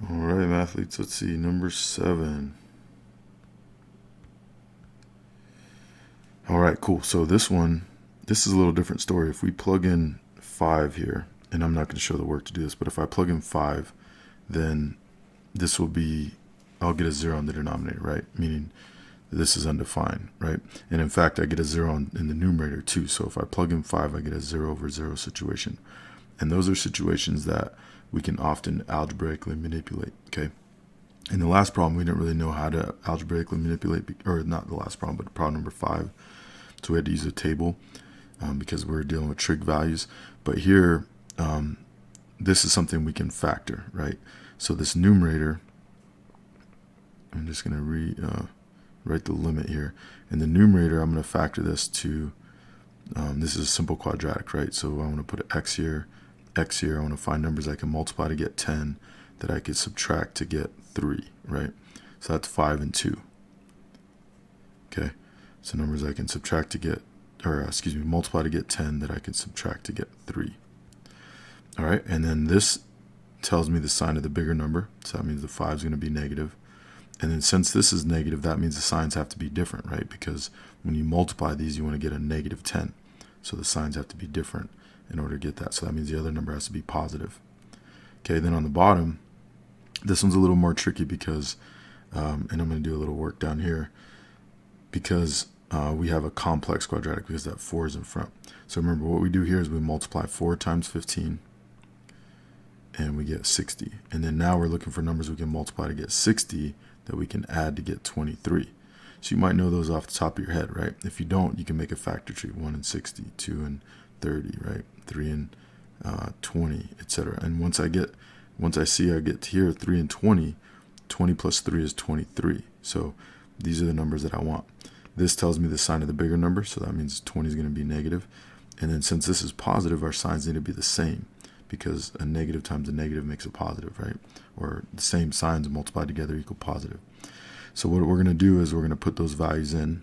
All right, athletes, let's see, number 7. All right, cool. So this is a little different story. If we plug in 5 here, and I'm not going to show the work to do this, but if I plug in 5, then this will be, I'll get a 0 in the denominator, right? Meaning this is undefined, right? And in fact, I get a 0 in the numerator too. So if I plug in 5, I get a 0 over 0 situation. And those are situations that we can often algebraically manipulate, okay? In the last problem, we didn't really know how to algebraically manipulate, or not the last problem, but problem number 5. So we had to use a table because we're dealing with trig values. But here, this is something we can factor, right? So this numerator, I'm just going to write the limit here. In the numerator, I'm going to factor this to, this is a simple quadratic, right? So I want to put x here. I want to find numbers I can multiply to get 10 that I could subtract to get 3, right? So that's 5 and 2. Okay, so numbers I can subtract to get, multiply to get 10 that I can subtract to get 3. All right, and then this tells me the sign of the bigger number, so that means the 5 is going to be negative. And then since this is negative, that means the signs have to be different, right? Because when you multiply these, you want to get a negative 10. So the signs have to be different in order to get that. So that means the other number has to be positive. Okay, then on the bottom, this one's a little more tricky because, and I'm going to do a little work down here, because we have a complex quadratic because that 4 is in front. So remember, what we do here is we multiply 4 times 15, and we get 60. And then now we're looking for numbers we can multiply to get 60 that we can add to get 23. So you might know those off the top of your head, right? If you don't, you can make a factor tree: 1 and 60, 2 and 30, right? 3 and 20, etc. And once I see I get here 3 and 20, 20 plus 3 is 23. So these are the numbers that I want. This tells me the sign of the bigger number, so that means 20 is going to be negative. And then since this is positive, our signs need to be the same, because a negative times a negative makes a positive, right? Or the same signs multiplied together equal positive. So what we're going to do is we're going to put those values in.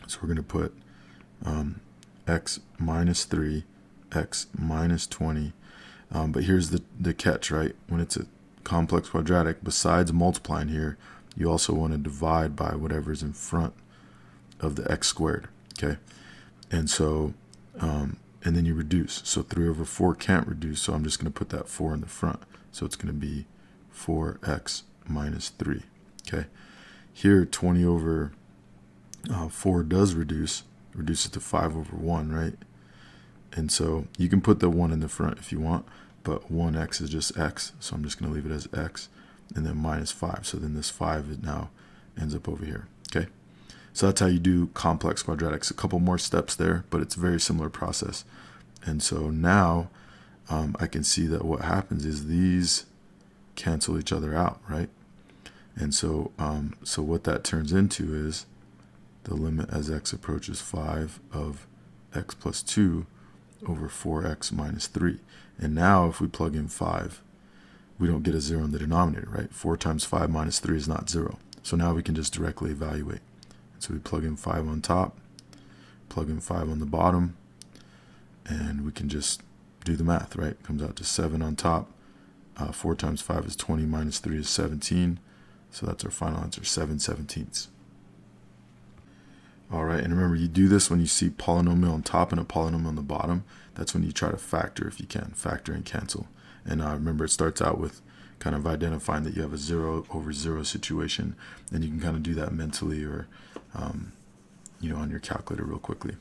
So we're going to put x minus 3, x minus 20. But here's the catch, right? When it's a complex quadratic, besides multiplying here, you also want to divide by whatever's in front of the x squared, okay? And so, and then you reduce. So 3 over 4 can't reduce, so I'm just going to put that 4 in the front. So it's going to be 4x minus 3, okay? Here, 20 over 4 does reduce it to 5 over 1, right? And so you can put the 1 in the front if you want, but 1x is just x, so I'm just going to leave it as x, and then minus 5. So then this 5 it now ends up over here, okay? So that's how you do complex quadratics. A couple more steps there, but it's a very similar process. And so now I can see that what happens is these cancel each other out, right? And so, so what that turns into is the limit as x approaches 5 of x plus 2 over 4x minus 3. And now if we plug in 5, we don't get a 0 in the denominator, right? 4 times 5 minus 3 is not 0. So now we can just directly evaluate. So we plug in 5 on top, plug in 5 on the bottom, and we can just do the math, right? It comes out to 7 on top. 4 times 5 is 20, minus 3 is 17. So that's our final answer, 7/17. All right, and remember, you do this when you see polynomial on top and a polynomial on the bottom. That's when you try to factor if you can, factor and cancel. And remember, it starts out with kind of identifying that you have a 0 over 0 situation, and you can kind of do that mentally or, on your calculator real quickly.